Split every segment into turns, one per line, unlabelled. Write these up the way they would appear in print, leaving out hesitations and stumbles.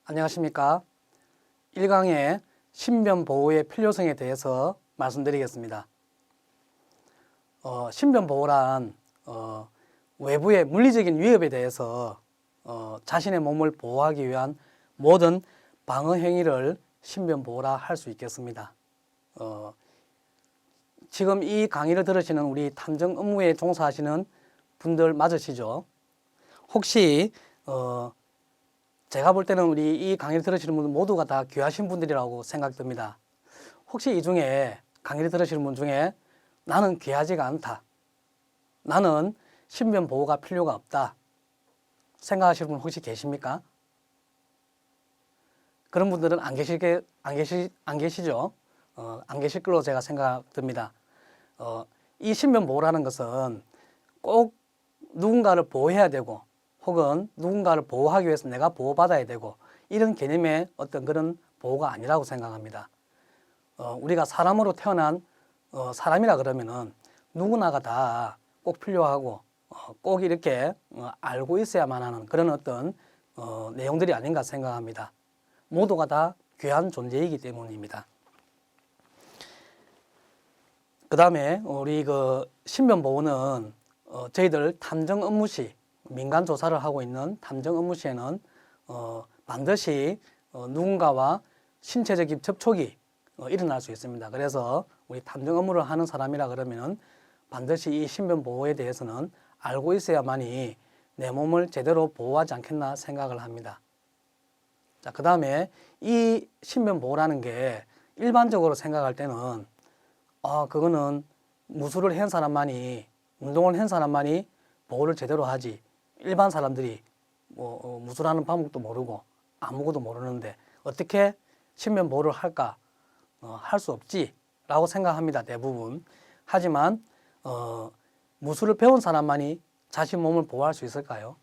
안녕하십니까. 1강의 신변 보호의 필요성에 대해서 말씀드리겠습니다. 신변 보호란 외부의 물리적인 위협에 대해서 자신의 몸을 보호하기 위한 모든 방어 행위를 신변 보호라 할 수 있겠습니다. 지금 이 강의를 들으시는 우리 탐정 업무에 종사하시는 분들 맞으시죠? 혹시 제가 볼 때는 우리 이 강의를 들으시는 분들 모두가 다 귀하신 분들이라고 생각됩니다. 혹시 이 중에 강의를 들으시는 분 중에 나는 귀하지가 않다, 나는 신변 보호가 필요가 없다 생각하시는 분 혹시 계십니까? 그런 분들은 안 계시죠? 안 계실 걸로 제가 생각됩니다. 이 신변 보호라는 것은 꼭 누군가를 보호해야 되고 혹은 누군가를 보호하기 위해서 내가 보호받아야 되고 이런 개념의 어떤 그런 보호가 아니라고 생각합니다. 우리가 사람으로 태어난 사람이라 그러면은 누구나가 다 꼭 필요하고 꼭 이렇게 알고 있어야만 하는 그런 어떤 내용들이 아닌가 생각합니다. 모두가 다 귀한 존재이기 때문입니다. 그 다음에 우리 신변 보호는 저희들 탐정 업무 시 민간 조사를 하고 있는 탐정 업무 시에는 반드시 누군가와 신체적인 접촉이 일어날 수 있습니다. 그래서 우리 탐정 업무를 하는 사람이라 그러면 반드시 이 신변 보호에 대해서는 알고 있어야만이 내 몸을 제대로 보호하지 않겠나 생각을 합니다. 자, 그 다음에 이 신변 보호라는 게 일반적으로 생각할 때는 그거는 무술을 한 사람만이, 운동을 한 사람만이 보호를 제대로 하지, 일반 사람들이 무술하는 방법도 모르고 아무것도 모르는데 어떻게 신변 보호를 할까? 할 수 없지 라고 생각합니다, 대부분. 하지만 무술을 배운 사람만이 자신 몸을 보호할 수 있을까요?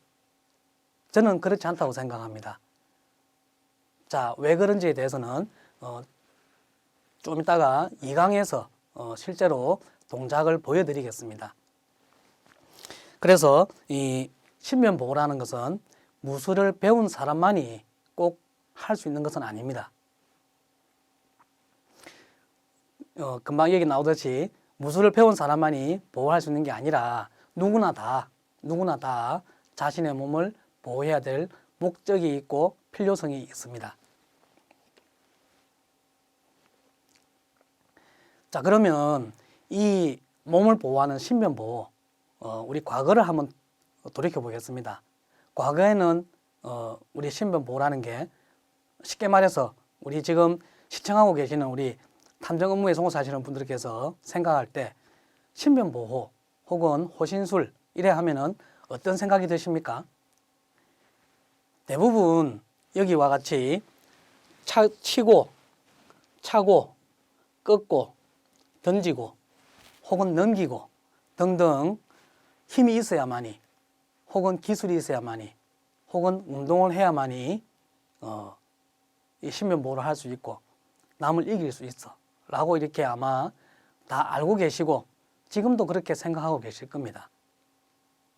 저는 그렇지 않다고 생각합니다. 자, 왜 그런지에 대해서는 좀 이따가 2강에서 실제로 동작을 보여드리겠습니다. 그래서 이 신변 보호라는 것은 무술을 배운 사람만이 꼭 할 수 있는 것은 아닙니다. 금방 얘기 나오듯이 무술을 배운 사람만이 보호할 수 있는 게 아니라 누구나 다 자신의 몸을 보호해야 될 목적이 있고 필요성이 있습니다. 자, 그러면 이 몸을 보호하는 신변 보호, 우리 과거를 한번 돌이켜 보겠습니다. 과거에는 우리 신변 보호라는 게 쉽게 말해서 우리 지금 시청하고 계시는 우리 탐정 업무에 종사하시는 분들께서 생각할 때 신변 보호 혹은 호신술 이래 하면은 어떤 생각이 드십니까? 대부분 여기와 같이 치고, 차고, 꺾고, 던지고, 혹은 넘기고 등등 힘이 있어야만이, 혹은 기술이 있어야만이, 혹은 운동을 해야만이 이 신변 보호를 할 수 있고 남을 이길 수 있어 라고 이렇게 아마 다 알고 계시고 지금도 그렇게 생각하고 계실 겁니다.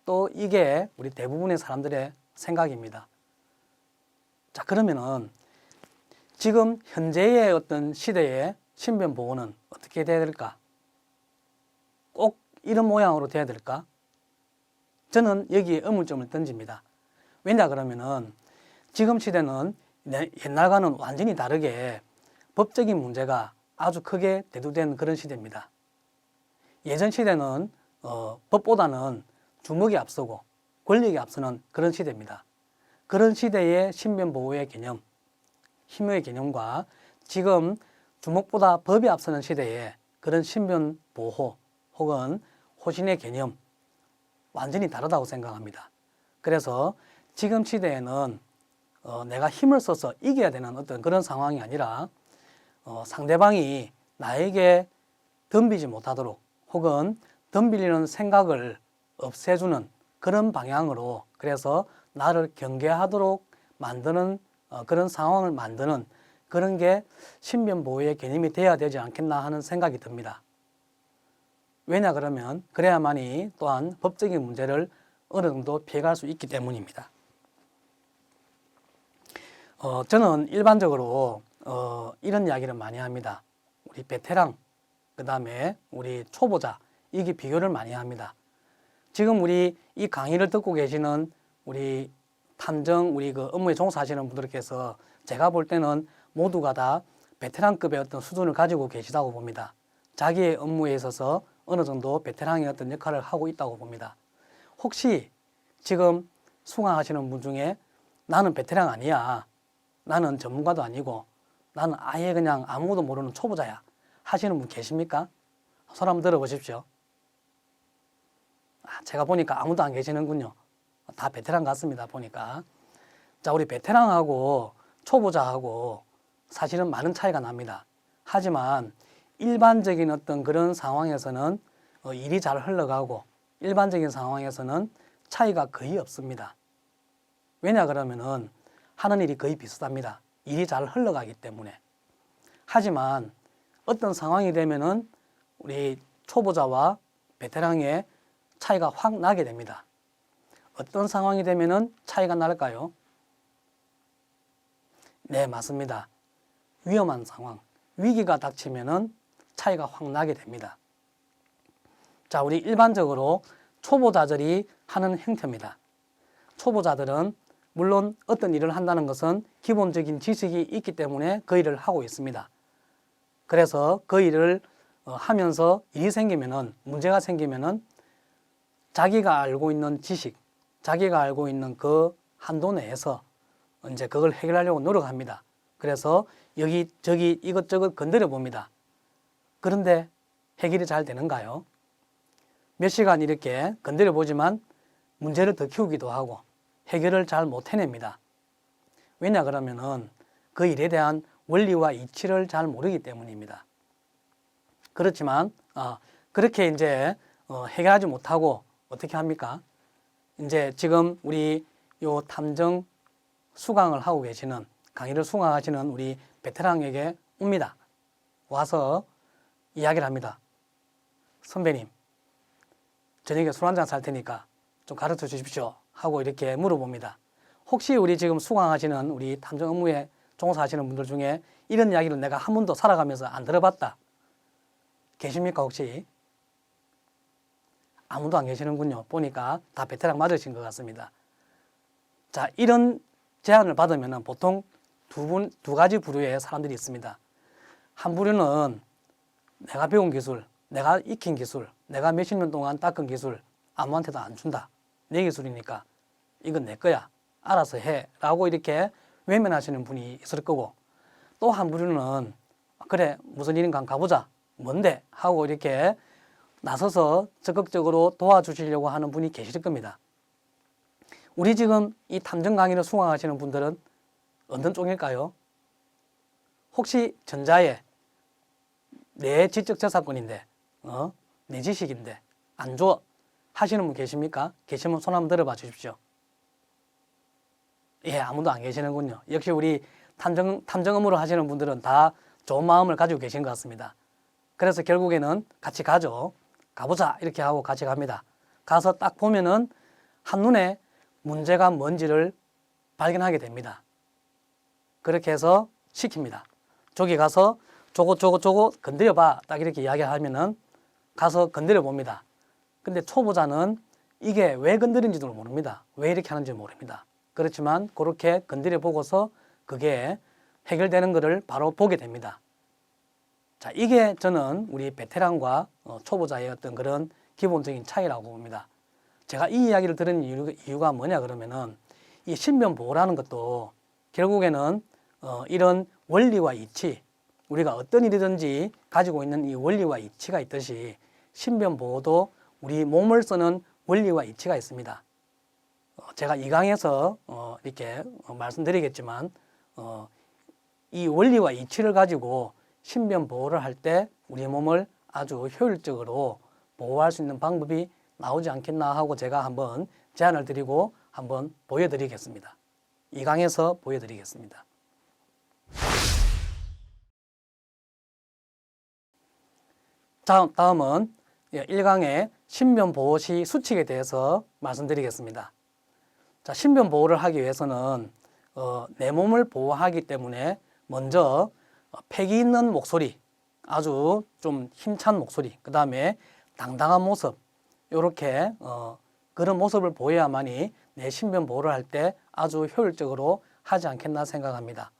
또 이게 우리 대부분의 사람들의 생각입니다. 자, 그러면은 지금 현재의 어떤 시대의 신변 보호는 어떻게 돼야 될까? 꼭 이런 모양으로 돼야 될까? 저는 여기에 의문점을 던집니다. 왜냐 그러면은 지금 시대는 옛날과는 완전히 다르게 법적인 문제가 아주 크게 대두된 그런 시대입니다. 예전 시대는 법보다는 주먹이 앞서고 권력이 앞서는 그런 시대입니다. 그런 시대의 신변 보호의 개념, 힘의 개념과 지금 주먹보다 법이 앞서는 시대의 그런 신변 보호 혹은 호신의 개념 완전히 다르다고 생각합니다. 그래서 지금 시대에는 내가 힘을 써서 이겨야 되는 어떤 그런 상황이 아니라 상대방이 나에게 덤비지 못하도록 혹은 덤비려는 생각을 없애주는 그런 방향으로, 그래서 나를 경계하도록 만드는 그런 상황을 만드는 그런 게 신변 보호의 개념이 되어야 되지 않겠나 하는 생각이 듭니다. 왜냐 그러면 그래야만이 또한 법적인 문제를 어느 정도 피해갈 수 있기 때문입니다. 저는 일반적으로 이런 이야기를 많이 합니다. 우리 베테랑, 그 다음에 우리 초보자, 이게 비교를 많이 합니다. 지금 우리 이 강의를 듣고 계시는 우리 탐정, 우리 그 업무에 종사하시는 분들께서 제가 볼 때는 모두가 다 베테랑급의 어떤 수준을 가지고 계시다고 봅니다. 자기의 업무에 있어서 어느 정도 베테랑의 어떤 역할을 하고 있다고 봅니다. 혹시 지금 수강하시는 분 중에 나는 베테랑 아니야, 나는 전문가도 아니고 나는 아예 그냥 아무도 모르는 초보자야 하시는 분 계십니까? 손 한번 들어보십시오. 제가 보니까 아무도 안 계시는군요. 다 베테랑 같습니다, 보니까. 자, 우리 베테랑하고 초보자하고 사실은 많은 차이가 납니다. 하지만 일반적인 어떤 그런 상황에서는 일이 잘 흘러가고 일반적인 상황에서는 차이가 거의 없습니다. 왜냐 그러면은 하는 일이 거의 비슷합니다. 일이 잘 흘러가기 때문에. 하지만 어떤 상황이 되면은 우리 초보자와 베테랑의 차이가 확 나게 됩니다. 어떤 상황이 되면은 차이가 날까요? 네, 맞습니다. 위험한 상황, 위기가 닥치면은 차이가 확 나게 됩니다. 자, 우리 일반적으로 초보자들이 하는 행태입니다. 초보자들은 물론 어떤 일을 한다는 것은 기본적인 지식이 있기 때문에 그 일을 하고 있습니다. 그래서 그 일을 하면서 일이 생기면은, 문제가 생기면은 자기가 알고 있는 지식, 자기가 알고 있는 그 한도 내에서 이제 그걸 해결하려고 노력합니다. 그래서 여기저기 이것저것 건드려 봅니다. 그런데 해결이 잘 되는가요? 몇 시간 이렇게 건드려 보지만 문제를 더 키우기도 하고 해결을 잘 못 해냅니다. 왜냐 그러면은 그 일에 대한 원리와 이치를 잘 모르기 때문입니다. 그렇지만 그렇게 이제 해결하지 못하고 어떻게 합니까? 이제 지금 우리 요 탐정 수강을 하고 계시는, 강의를 수강하시는 우리 베테랑에게 옵니다. 와서 이야기를 합니다. 선배님, 저녁에 술 한잔 살 테니까 좀 가르쳐 주십시오 하고 이렇게 물어봅니다. 혹시 우리 지금 수강하시는 우리 탐정 업무에 종사하시는 분들 중에 이런 이야기를 내가 한 번도 살아가면서 안 들어봤다 계십니까 혹시? 아무도 안 계시는군요. 보니까 다 베테랑 맞으신 것 같습니다. 자, 이런 제안을 받으면 보통 두 가지 부류의 사람들이 있습니다. 한 부류는 내가 배운 기술, 내가 익힌 기술, 내가 몇십 년 동안 닦은 기술 아무한테도 안 준다. 내 기술이니까 이건 내 거야. 알아서 해. 라고 이렇게 외면하시는 분이 있을 거고, 또 한 부류는 그래, 무슨 일인가 한번 가보자. 뭔데? 하고 이렇게 나서서 적극적으로 도와주시려고 하는 분이 계실 겁니다. 우리 지금 이 탐정 강의를 수강하시는 분들은 어떤 쪽일까요? 혹시 전자에 내 지적 저작권인데, 내 지식인데 안 줘 하시는 분 계십니까? 계시면 손 한번 들어봐 주십시오. 예, 아무도 안 계시는군요. 역시 우리 탐정 업무를 하시는 분들은 다 좋은 마음을 가지고 계신 것 같습니다. 그래서 결국에는 같이 가죠. 가보자 이렇게 하고 같이 갑니다. 가서 딱 보면은 한눈에 문제가 뭔지를 발견하게 됩니다. 그렇게 해서 시킵니다. 저기 가서 저거 건드려봐 딱 이렇게 이야기하면은 가서 건드려 봅니다. 근데 초보자는 이게 왜 건드린지도 모릅니다. 왜 이렇게 하는지 모릅니다. 그렇지만 그렇게 건드려 보고서 그게 해결되는 것을 바로 보게 됩니다. 자, 이게 저는 우리 베테랑과 초보자의 어떤 그런 기본적인 차이라고 봅니다. 제가 이 이야기를 들은 이유가 뭐냐 그러면은 이 신변보호라는 것도 결국에는 이런 원리와 이치, 우리가 어떤 일이든지 가지고 있는 이 원리와 이치가 있듯이 신변보호도 우리 몸을 쓰는 원리와 이치가 있습니다. 제가 이 강에서 이렇게 말씀드리겠지만 이 원리와 이치를 가지고 신변 보호를 할 때 우리 몸을 아주 효율적으로 보호할 수 있는 방법이 나오지 않겠나 하고 제가 한번 제안을 드리고 한번 보여드리겠습니다. 이 강에서 보여드리겠습니다. 다음은 1강의 신변 보호 시 수칙에 대해서 말씀드리겠습니다. 자, 신변 보호를 하기 위해서는 내 몸을 보호하기 때문에 먼저 패기 있는 목소리, 아주 좀 힘찬 목소리, 그 다음에 당당한 모습, 이렇게 그런 모습을 보여야만이 내 신변 보호를 할 때 아주 효율적으로 하지 않겠나 생각합니다.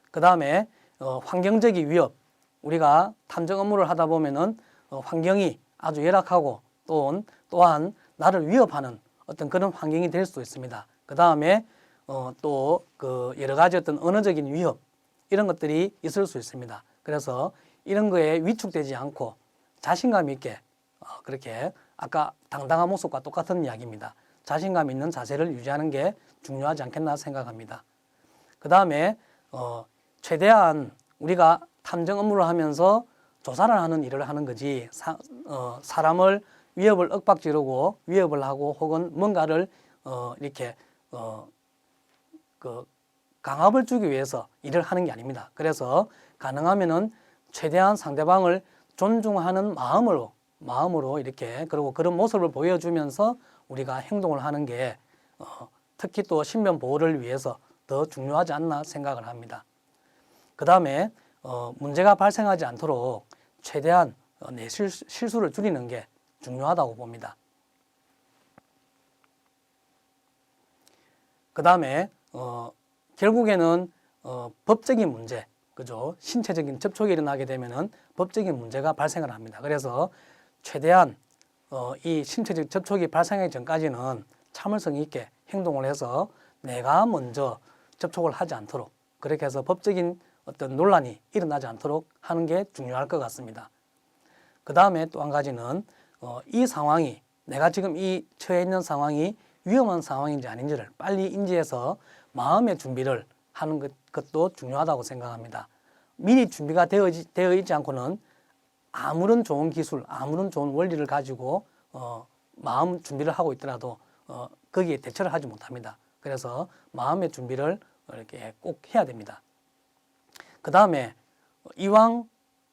그 다음에 환경적인 위협, 우리가 탐정 업무를 하다 보면은 환경이 아주 열악하고 또한 나를 위협하는 어떤 그런 환경이 될 수 있습니다. 그 다음에 또 그 여러 가지 어떤 언어적인 위협, 이런 것들이 있을 수 있습니다. 그래서 이런 거에 위축되지 않고 자신감 있게 그렇게 아까 당당한 모습과 똑같은 이야기입니다. 자신감 있는 자세를 유지하는 게 중요하지 않겠나 생각합니다. 그 다음에 최대한 우리가 탐정 업무를 하면서 조사를 하는 일을 하는 거지 사람을 위협을 윽박지르고 위협을 하고 혹은 뭔가를 이렇게 그 강압을 주기 위해서 일을 하는 게 아닙니다. 그래서 가능하면은 최대한 상대방을 존중하는 마음으로 이렇게 그리고 그런 모습을 보여주면서 우리가 행동을 하는 게 특히 또 신변 보호를 위해서 더 중요하지 않나 생각을 합니다. 그 다음에 문제가 발생하지 않도록 최대한 내 실수를 줄이는 게 중요하다고 봅니다. 그 다음에 결국에는 법적인 문제, 그죠? 신체적인 접촉이 일어나게 되면은 법적인 문제가 발생을 합니다. 그래서 최대한 이 신체적 접촉이 발생하기 전까지는 참을성 있게 행동을 해서 내가 먼저 접촉을 하지 않도록, 그렇게 해서 법적인 어떤 논란이 일어나지 않도록 하는 게 중요할 것 같습니다. 그 다음에 또 한 가지는 이 상황이, 내가 지금 이 처해 있는 상황이 위험한 상황인지 아닌지를 빨리 인지해서 마음의 준비를 하는 것도 중요하다고 생각합니다. 미리 준비가 되어 있지 않고는 아무런 좋은 기술, 아무런 좋은 원리를 가지고 마음 준비를 하고 있더라도 거기에 대처를 하지 못합니다. 그래서 마음의 준비를 이렇게 꼭 해야 됩니다. 그 다음에 이왕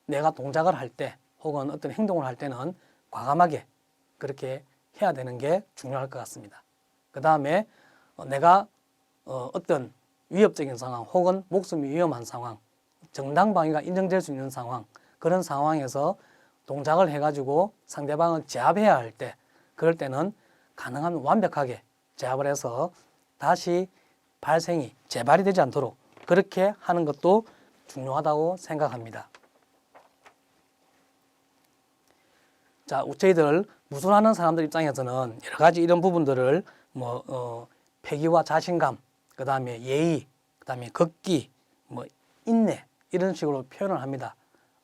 내가 동작을 할 때 혹은 어떤 행동을 할 때는 과감하게 그렇게 해야 되는 게 중요할 것 같습니다. 그 다음에 내가 어떤 위협적인 상황 혹은 목숨이 위험한 상황, 정당방위가 인정될 수 있는 상황, 그런 상황에서 동작을 해가지고 상대방을 제압해야 할 때, 그럴 때는 가능하면 완벽하게 제압을 해서 다시 발생이 재발이 되지 않도록 그렇게 하는 것도 중요하다고 생각합니다. 자, 저희들 무술하는 사람들 입장에서는 여러 가지 이런 부분들을 패기와 자신감, 그 다음에 예의, 그 다음에 걷기, 인내, 이런 식으로 표현을 합니다.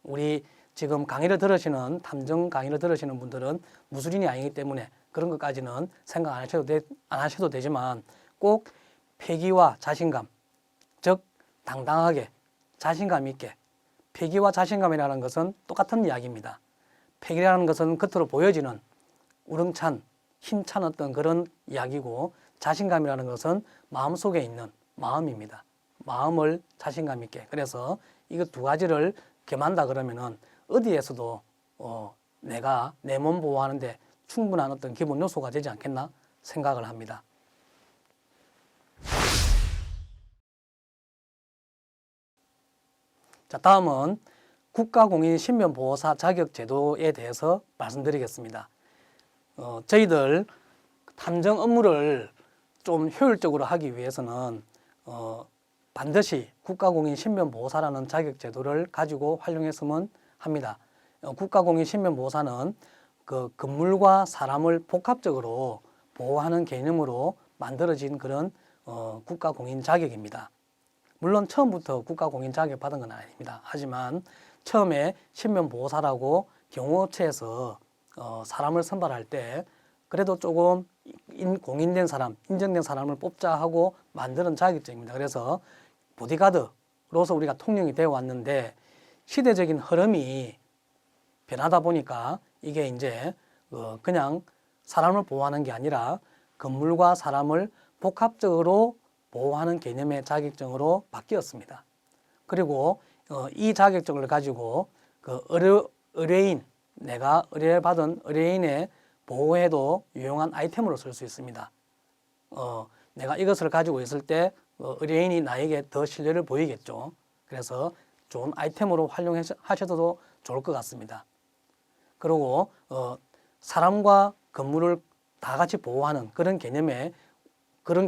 우리 지금 강의를 들으시는, 탐정 강의를 들으시는 분들은 무술인이 아니기 때문에 그런 것까지는 생각 안 하셔도 되지만 꼭 패기와 자신감, 즉 당당하게 자신감 있게, 패기와 자신감이라는 것은 똑같은 이야기입니다. 패기라는 것은 겉으로 보여지는 우렁찬, 힘찬 어떤 그런 이야기고, 자신감이라는 것은 마음속에 있는 마음입니다. 마음을 자신감 있게. 그래서 이거 두 가지를 겸한다 그러면은 어디에서도 내가 내 몸 보호하는데 충분한 어떤 기본 요소가 되지 않겠나 생각을 합니다. 자, 다음은 국가공인 신변보호사 자격제도에 대해서 말씀드리겠습니다. 저희들 탐정 업무를 좀 효율적으로 하기 위해서는 반드시 국가공인 신변보호사라는 자격제도를 가지고 활용했으면 합니다. 국가공인 신변보호사는 그 건물과 사람을 복합적으로 보호하는 개념으로 만들어진 그런 국가공인 자격입니다. 물론 처음부터 국가공인 자격 받은 건 아닙니다. 하지만 처음에 신변보호사라고 경호업체에서 사람을 선발할 때 그래도 조금 공인된 사람, 인정된 사람을 뽑자 하고 만드는 자격증입니다. 그래서 보디가드로서 우리가 통용이 되어 왔는데 시대적인 흐름이 변하다 보니까 이게 이제 그냥 사람을 보호하는 게 아니라 건물과 사람을 복합적으로 보호하는 개념의 자격증으로 바뀌었습니다. 그리고 이 자격증을 가지고 그 의뢰인, 내가 의뢰를 받은 의뢰인의 보호에도 유용한 아이템으로 쓸 수 있습니다. 내가 이것을 가지고 있을 때 의뢰인이 나에게 더 신뢰를 보이겠죠. 그래서 좋은 아이템으로 활용하셔도 좋을 것 같습니다. 그리고 사람과 건물을 다 같이 보호하는 그런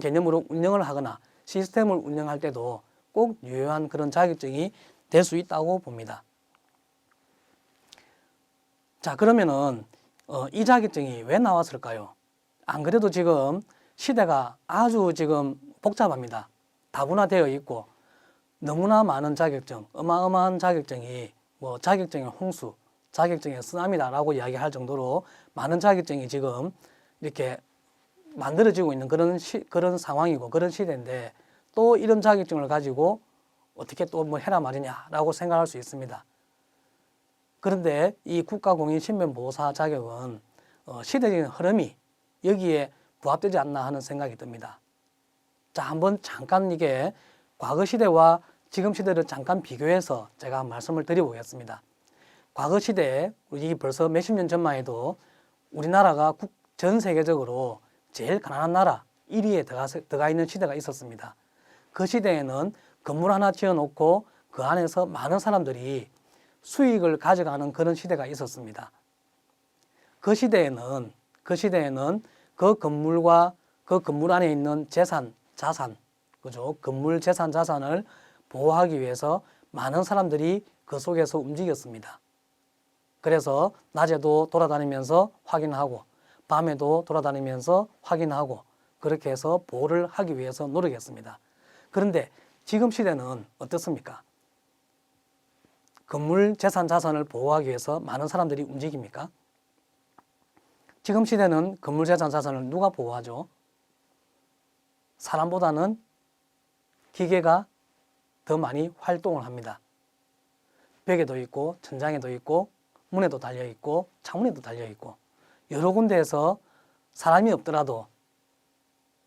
개념으로 운영을 하거나 시스템을 운영할 때도 꼭 유효한 그런 자격증이 될 수 있다고 봅니다. 자, 그러면은 이 자격증이 왜 나왔을까요? 안 그래도 지금 시대가 아주 지금 복잡합니다. 다분화되어 있고 너무나 많은 자격증, 어마어마한 자격증이 뭐 자격증의 홍수, 자격증의 쓰나미다라고 이야기할 정도로 많은 자격증이 지금 이렇게 만들어지고 있는 그런 상황이고 그런 시대인데 또 이런 자격증을 가지고 어떻게 또 뭐 해라 말이냐라고 생각할 수 있습니다. 그런데 이 국가공인신변보호사 자격은 시대적인 흐름이 여기에 부합되지 않나 하는 생각이 듭니다. 자, 한번 잠깐 이게 과거 시대와 지금 시대를 잠깐 비교해서 제가 말씀을 드려보겠습니다. 과거 시대에 이게 벌써 몇십 년 전만 해도 우리나라가 전 세계적으로 제일 가난한 나라 1위에 들어가 있는 시대가 있었습니다. 그 시대에는 건물 하나 지어놓고 그 안에서 많은 사람들이 수익을 가져가는 그런 시대가 있었습니다. 그 시대에는 그 건물과 그 건물 안에 있는 자산, 그죠? 건물, 재산, 자산을 보호하기 위해서 많은 사람들이 그 속에서 움직였습니다. 그래서 낮에도 돌아다니면서 확인하고 밤에도 돌아다니면서 확인하고 그렇게 해서 보호를 하기 위해서 노력했습니다. 그런데 지금 시대는 어떻습니까? 건물, 재산, 자산을 보호하기 위해서 많은 사람들이 움직입니까? 지금 시대는 건물, 재산, 자산을 누가 보호하죠? 사람보다는 기계가 더 많이 활동을 합니다. 벽에도 있고 천장에도 있고 문에도 달려있고 창문에도 달려있고 여러 군데에서 사람이 없더라도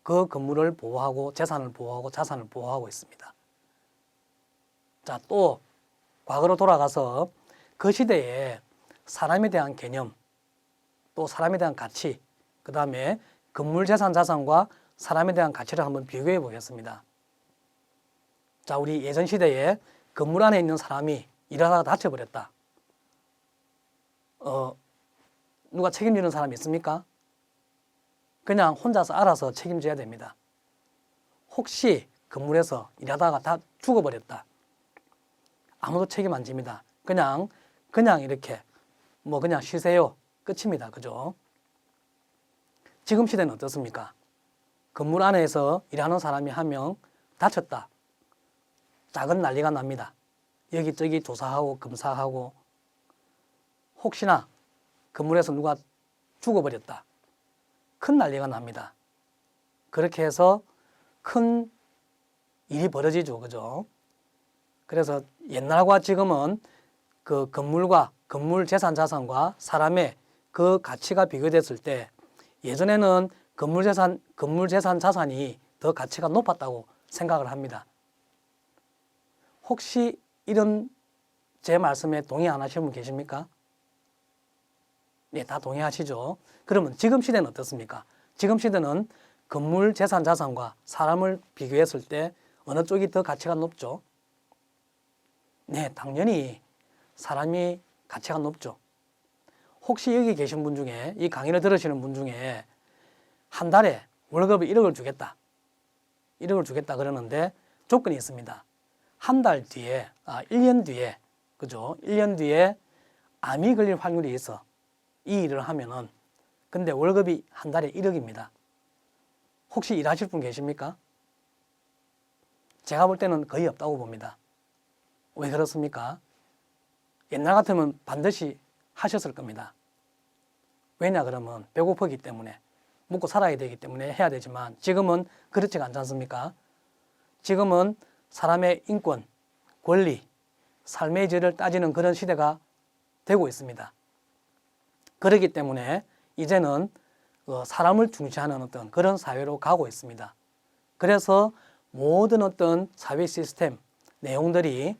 그 건물을 보호하고 재산을 보호하고 자산을 보호하고 있습니다. 자, 또 과거로 돌아가서 그 시대에 사람에 대한 개념, 또 사람에 대한 가치, 그 다음에 건물, 재산, 자산과 사람에 대한 가치를 한번 비교해 보겠습니다. 자, 우리 예전 시대에 건물 안에 있는 사람이 일하다가 다쳐버렸다. 누가 책임지는 사람이 있습니까? 그냥 혼자서 알아서 책임져야 됩니다. 혹시 건물에서 일하다가 다 죽어버렸다. 아무도 책임 안 집니다. 그냥 이렇게 그냥 쉬세요. 끝입니다. 그죠? 지금 시대는 어떻습니까? 건물 안에서 일하는 사람이 한 명 다쳤다. 작은 난리가 납니다. 여기저기 조사하고 검사하고 혹시나 건물에서 누가 죽어버렸다. 큰 난리가 납니다. 그렇게 해서 큰 일이 벌어지죠. 그죠? 그래서 옛날과 지금은 그 건물 재산 자산과 사람의 그 가치가 비교됐을 때 예전에는 건물 재산 자산이 더 가치가 높았다고 생각을 합니다. 혹시 이런 제 말씀에 동의 안 하시는 분 계십니까? 네, 다 동의하시죠? 그러면 지금 시대는 어떻습니까? 지금 시대는 건물, 재산, 자산과 사람을 비교했을 때 어느 쪽이 더 가치가 높죠? 네, 당연히 사람이 가치가 높죠. 혹시 여기 계신 분 중에, 이 강의를 들으시는 분 중에 한 달에 월급을 1억을 주겠다. 1억을 주겠다 그러는데 조건이 있습니다. 한 달 뒤에, 1년 뒤에, 그죠? 1년 뒤에 암이 걸릴 확률이 있어. 이 일을 하면은. 근데 월급이 한 달에 1억입니다. 혹시 일하실 분 계십니까? 제가 볼 때는 거의 없다고 봅니다. 왜 그렇습니까? 옛날 같으면 반드시 하셨을 겁니다. 왜냐 그러면 배고프기 때문에 먹고 살아야 되기 때문에 해야 되지만 지금은 그렇지가 않지 않습니까? 지금은 사람의 인권, 권리, 삶의 질을 따지는 그런 시대가 되고 있습니다. 그렇기 때문에 이제는 사람을 중시하는 어떤 그런 사회로 가고 있습니다. 그래서 모든 어떤 사회 시스템, 내용들이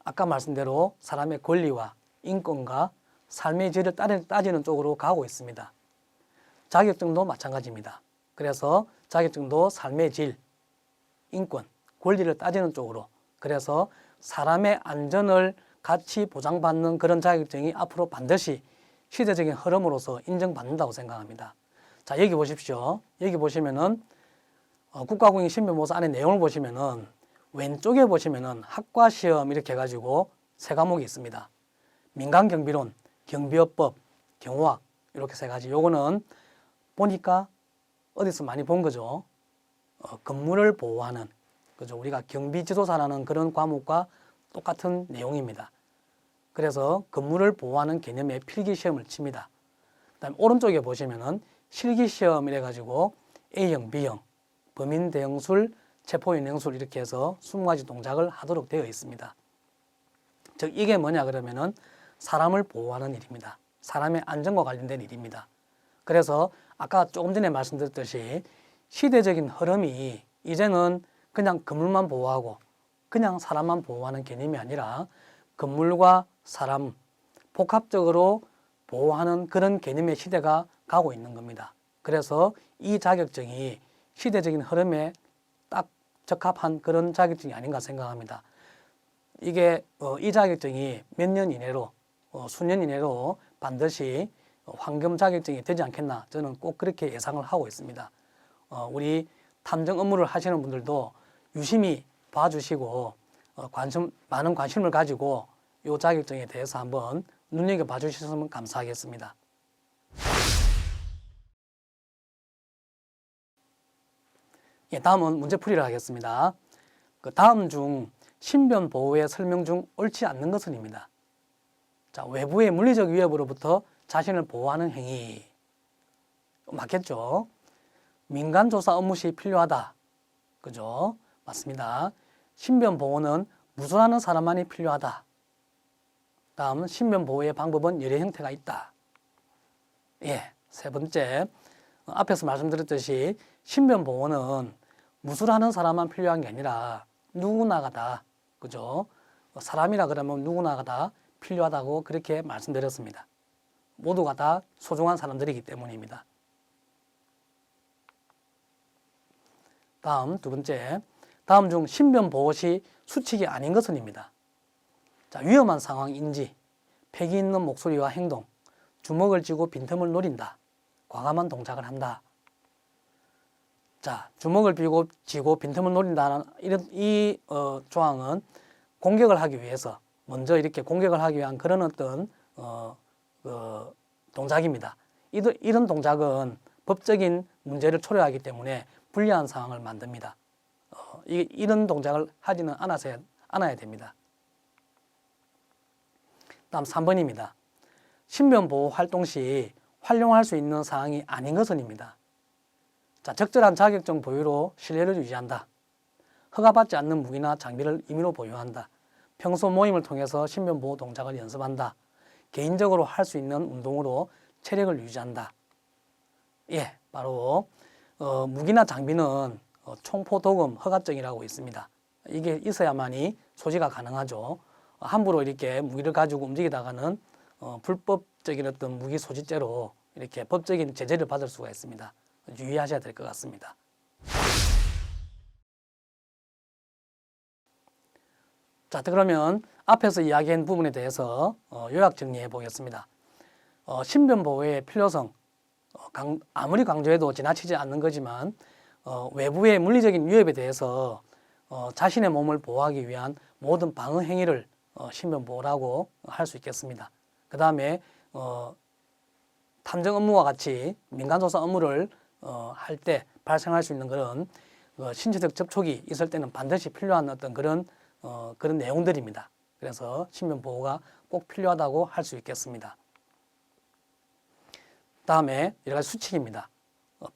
아까 말씀대로 사람의 권리와 인권과 삶의 질을 따지는 쪽으로 가고 있습니다. 자격증도 마찬가지입니다. 그래서 자격증도 삶의 질, 인권, 권리를 따지는 쪽으로, 그래서 사람의 안전을 같이 보장받는 그런 자격증이 앞으로 반드시 시대적인 흐름으로서 인정받는다고 생각합니다. 자, 여기 보십시오. 여기 보시면은 국가공인 신변보호사 안에 내용을 보시면은 왼쪽에 보시면은 학과 시험 이렇게 해가지고 세 과목이 있습니다. 민간경비론, 경비업법, 경호학 이렇게 세 가지. 요거는 보니까 어디서 많이 본 거죠. 건물을 보호하는, 그죠? 우리가 경비지도사라는 그런 과목과 똑같은 내용입니다. 그래서 건물을 보호하는 개념의 필기시험을 칩니다. 그다음에 오른쪽에 보시면은 실기시험 이래가지고 A형, B형, 범인 대응술, 체포연행술 이렇게 해서 20가지 동작을 하도록 되어 있습니다. 즉 이게 뭐냐 그러면은 사람을 보호하는 일입니다. 사람의 안전과 관련된 일입니다. 그래서 아까 조금 전에 말씀드렸듯이 시대적인 흐름이 이제는 그냥 건물만 보호하고 그냥 사람만 보호하는 개념이 아니라 건물과 사람 복합적으로 보호하는 그런 개념의 시대가 가고 있는 겁니다. 그래서 이 자격증이 시대적인 흐름에 딱 적합한 그런 자격증이 아닌가 생각합니다. 이게 이 자격증이 몇 년 이내로 수년 이내로 반드시 황금 자격증이 되지 않겠나 저는 꼭 그렇게 예상을 하고 있습니다. 우리 탐정 업무를 하시는 분들도 유심히 봐주시고 많은 관심을 가지고 이 자격증에 대해서 한번 눈여겨봐 주셨으면 감사하겠습니다. 예, 다음은 문제풀이를 하겠습니다. 그 다음 중 신변 보호의 설명 중 옳지 않는 것은입니다. 자, 외부의 물리적 위협으로부터 자신을 보호하는 행위. 맞겠죠? 민간조사 업무 시 필요하다. 그죠? 맞습니다. 신변 보호는 무술하는 사람만이 필요하다. 다음, 신변 보호의 방법은 여러 형태가 있다. 예, 세 번째, 앞에서 말씀드렸듯이 신변 보호는 무술하는 사람만 필요한 게 아니라 누구나가 다, 그죠? 사람이라 그러면 누구나가 다 필요하다고 그렇게 말씀드렸습니다. 모두가 다 소중한 사람들이기 때문입니다. 다음 두 번째, 다음 중 신변 보호 시 수칙이 아닌 것은입니다. 자, 위험한 상황 인지, 패기 있는 목소리와 행동, 주먹을 쥐고 빈틈을 노린다, 과감한 동작을 한다. 자, 주먹을 쥐고 빈틈을 노린다는 이 조항은 공격을 하기 위해서 먼저 이렇게 공격을 하기 위한 그런 어떤 동작입니다. 이런 동작은 법적인 문제를 초래하기 때문에 불리한 상황을 만듭니다. 이런 동작을 하지는 않아야 됩니다. 다음 3번입니다. 신변보호 활동 시 활용할 수 있는 사항이 아닌 것은입니다. 자, 적절한 자격증 보유로 신뢰를 유지한다. 허가받지 않는 무기나 장비를 임의로 보유한다. 평소 모임을 통해서 신변보호 동작을 연습한다. 개인적으로 할 수 있는 운동으로 체력을 유지한다. 예, 바로 무기나 장비는 총포도금 허가증이라고 있습니다. 이게 있어야만이 소지가 가능하죠. 함부로 이렇게 무기를 가지고 움직이다가는 불법적인 어떤 무기 소지죄로 이렇게 법적인 제재를 받을 수가 있습니다. 유의하셔야 될 것 같습니다. 자, 그러면 앞에서 이야기한 부분에 대해서 요약 정리해 보겠습니다. 신변보호의 필요성, 아무리 강조해도 지나치지 않는 거지만 외부의 물리적인 위협에 대해서 자신의 몸을 보호하기 위한 모든 방어 행위를 신변보호라고 할 수 있겠습니다. 그 다음에 탐정 업무와 같이 민간조사 업무를 할 때 발생할 수 있는 그런 신체적 접촉이 있을 때는 반드시 필요한 어떤 그런 내용들입니다. 그래서 신변보호가 꼭 필요하다고 할 수 있겠습니다. 다음에 여러 가지 수칙입니다.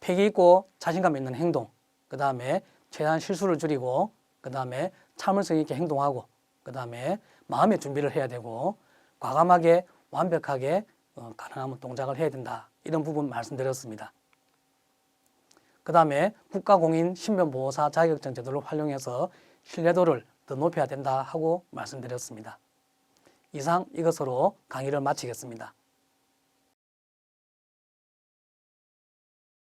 패기 있고 자신감 있는 행동, 그 다음에 최대한 실수를 줄이고, 그 다음에 참을성 있게 행동하고, 그 다음에 마음의 준비를 해야 되고, 과감하게 완벽하게 가능하면 동작을 해야 된다. 이런 부분 말씀드렸습니다. 그 다음에 국가공인 신변보호사 자격증 제도를 활용해서 신뢰도를 더 높여야 된다 하고 말씀드렸습니다. 이상 이것으로 강의를 마치겠습니다.